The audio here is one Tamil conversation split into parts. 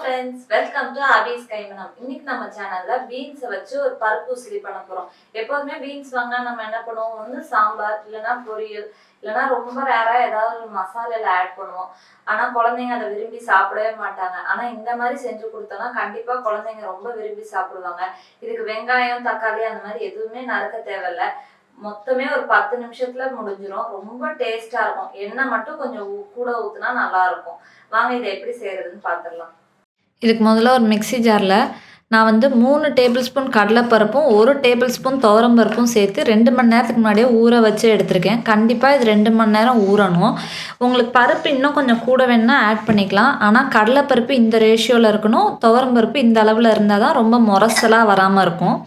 friends, welcome to Abhi's கைமணம். இன்னைக்கு நம்ம சேனல்ல பீன்ஸ் வச்சு ஒரு பருப்பு உசிலி பண்ண போறோம். எப்பவுமே பீன்ஸ் வாங்கினா நம்ம என்ன பண்ணுவோம், ஒன்று சாம்பார் இல்லைன்னா பொரியல் இல்லைன்னா ரொம்ப ரேரா ஏதாவது ஒரு மசாலால ஆட் பண்ணுவோம். ஆனா குழந்தைங்க அதை விரும்பி சாப்பிடவே மாட்டாங்க. ஆனா இந்த மாதிரி செஞ்சு கொடுத்தோம்னா கண்டிப்பா குழந்தைங்க ரொம்ப விரும்பி சாப்பிடுவாங்க. இதுக்கு வெங்காயம் தக்காளி அந்த மாதிரி எதுவுமே நறுக்க தேவையில்ல. மொத்தமே ஒரு 10 நிமிஷத்துல முடிஞ்சிடும். ரொம்ப டேஸ்டா இருக்கும். எண்ணெய் மட்டும் கொஞ்சம் கூட ஊத்துனா நல்லா இருக்கும். வாங்க இதை எப்படி செய்யறதுன்னு பார்த்துடலாம். இதுக்கு முதல்ல ஒரு மிக்ஸி ஜாரில் நான் வந்து 3 டேபிள் ஸ்பூன் கடலைப்பருப்பும் 1 டேபிள் ஸ்பூன் துவரம் பருப்பும் சேர்த்து 2 மணி நேரத்துக்கு முன்னாடியே ஊற வச்சு எடுத்திருக்கேன். கண்டிப்பாக இது 2 மணி நேரம் ஊறணும். உங்களுக்கு பருப்பு இன்னும் கொஞ்சம் கூட வேணுன்னா ஆட் பண்ணிக்கலாம். ஆனால் கடலைப்பருப்பு இந்த ரேஷியோவில் இருக்கணும், துவரம் பருப்பு இந்த அளவில் இருந்தால் தான் ரொம்ப முரசலாக வராமல் இருக்கும்.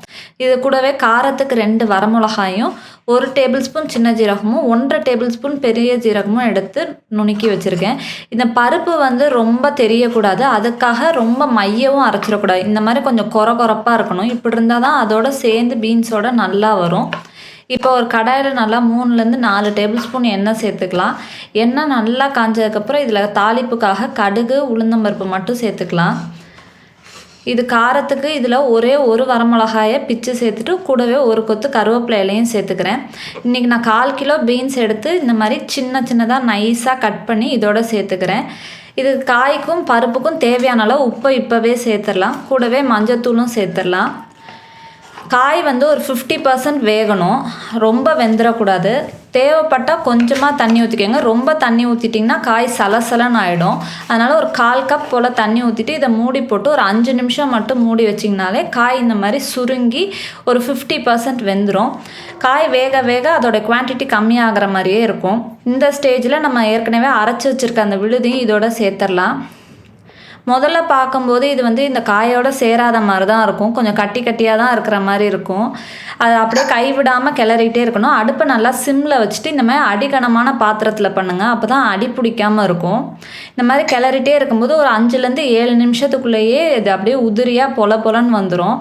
இது கூடவே காரத்துக்கு 2 வரமிளகாயும் 1 டேபிள் ஸ்பூன் சின்ன ஜீரகமும் 1.5 டேபிள் ஸ்பூன் பெரிய ஜீரகமும் எடுத்து நுணுக்கி வச்சுருக்கேன். இந்த பருப்பு வந்து ரொம்ப தெரியக்கூடாது, அதுக்காக ரொம்ப மையவும் அரைச்சிடக்கூடாது. இந்த மாதிரி கொஞ்சம் கொரப்பாக இருக்கணும். இப்படி இருந்தால் தான் அதோட சேர்ந்து பீன்ஸோட நல்லா வரும். இப்போ ஒரு கடாயில் நல்லா 3லேருந்து 4 டேபிள் ஸ்பூன் எண்ணெய் சேர்த்துக்கலாம். எண்ணெய் நல்லா காஞ்சதுக்கப்புறம் இதில் தாளிப்புக்காக கடுகு உளுந்தம்பருப்பு மட்டும் சேர்த்துக்கலாம். இது காரத்துக்கு இதில் ஒரே ஒரு வரமிளகாயை பிச்சு சேர்த்துட்டு கூடவே ஒரு கொத்து கருவேப்பிலை இலையும் சேர்த்துக்கிறேன். இன்றைக்கி நான் 1/4 கிலோ பீன்ஸ் எடுத்து இந்த மாதிரி சின்னதாக நைஸாக கட் பண்ணி இதோட சேர்த்துக்கிறேன். இது காய்க்கும் பருப்புக்கும் தேவையான அளவு உப்பை இப்போவே சேர்த்துடலாம். கூடவே மஞ்சத்தூளும் சேர்த்துடலாம். காய் வந்து ஒரு 50% வேகணும், ரொம்ப வெந்துடக்கூடாது. தேவைப்பட்டால் கொஞ்சமாக தண்ணி ஊற்றிக்கோங்க. ரொம்ப தண்ணி ஊற்றிட்டிங்கன்னா காய் சலசலன்னு ஆகிடும். அதனால் ஒரு 1/4 கப் போல் தண்ணி ஊற்றிட்டு இதை மூடி போட்டு ஒரு 5 நிமிஷம் மட்டும் மூடி வச்சிங்கனாலே காய் இந்த மாதிரி சுருங்கி ஒரு 50% வெந்துடும். காய் வேக வேக அதோட குவான்டிட்டி கம்மியாகிற மாதிரியே இருக்கும். இந்த ஸ்டேஜில் நம்ம ஏற்கனவே அரைச்சி வச்சுருக்க அந்த விழுதையும் இதோட சேர்த்துடலாம். முதல்ல பார்க்கும்போது இது வந்து இந்த காயோட சேராத மாதிரி தான் இருக்கும், கொஞ்சம் கட்டியாக தான் இருக்கிற மாதிரி இருக்கும். அது அப்படியே கைவிடாமல் கிளறிட்டே இருக்கணும். அடுப்பை நல்லா சிம்மில் வச்சுட்டு இந்த மாதிரி அடிக்கனமான பாத்திரத்தில் பண்ணுங்கள், அப்போ தான் அடி பிடிக்காமல் இருக்கும். இந்த மாதிரி கிளறிட்டே இருக்கும்போது ஒரு 5லேருந்து 7 நிமிஷத்துக்குள்ளேயே இது அப்படியே உதிரியாக பொலன்னு வந்துடும்.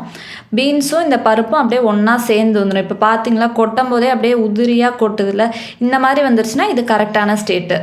பீன்ஸும் இந்த பருப்பும் அப்படியே ஒன்றா சேர்ந்து வந்துடும். இப்போ பார்த்தீங்களா, கொட்டும் போதே அப்படியே உதிரியாக கொட்டுதில்ல. இந்த மாதிரி வந்துருச்சுன்னா இது கரெக்டான ஸ்டேட்டு.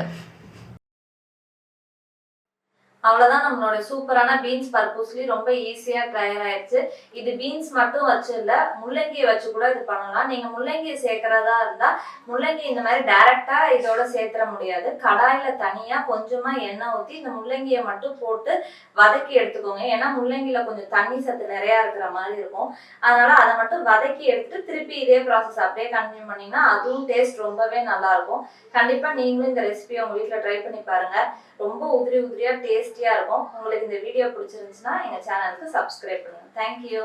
அவ்வளவுதான், நம்மளோட சூப்பரான பீன்ஸ் பருப்பு உசிலி ரொம்ப ஈஸியா தயாராயிடுச்சு. இது பீன்ஸ் மட்டும் வச்சு இல்ல, முள்ளங்கியை வச்சு கூட இது பண்ணலாம். நீங்க முள்ளங்கியை சேர்க்கறதா இருந்தா முள்ளங்கி இந்த மாதிரி டைரக்டா இதோட சேர்த்துற முடியாது. கடாயில தனியா கொஞ்சமா எண்ணெய் ஊற்றி இந்த முள்ளங்கியை மட்டும் போட்டு வதக்கி எடுத்துக்கோங்க. ஏன்னா முள்ளங்கியில கொஞ்சம் தண்ணி சத்து நிறைய இருக்கிற மாதிரி இருக்கும். அதனால அதை மட்டும் வதக்கி எடுத்துட்டு திருப்பி இதே ப்ராசஸ் அப்படியே கண்டினியூ பண்ணீங்கன்னா அதுவும் டேஸ்ட் ரொம்பவே நல்லா இருக்கும். கண்டிப்பா நீங்களும் இந்த ரெசிபியை உங்க வீட்டுல ட்ரை பண்ணி பாருங்க. ரொம்ப உதிரியா டேஸ்டியா இருக்கும். உங்களுக்கு இந்த வீடியோ பிடிச்சிருந்துச்சுன்னா எங்க சேனலுக்கு சப்ஸ்கிரைப் பண்ணுங்க. தேங்க்யூ.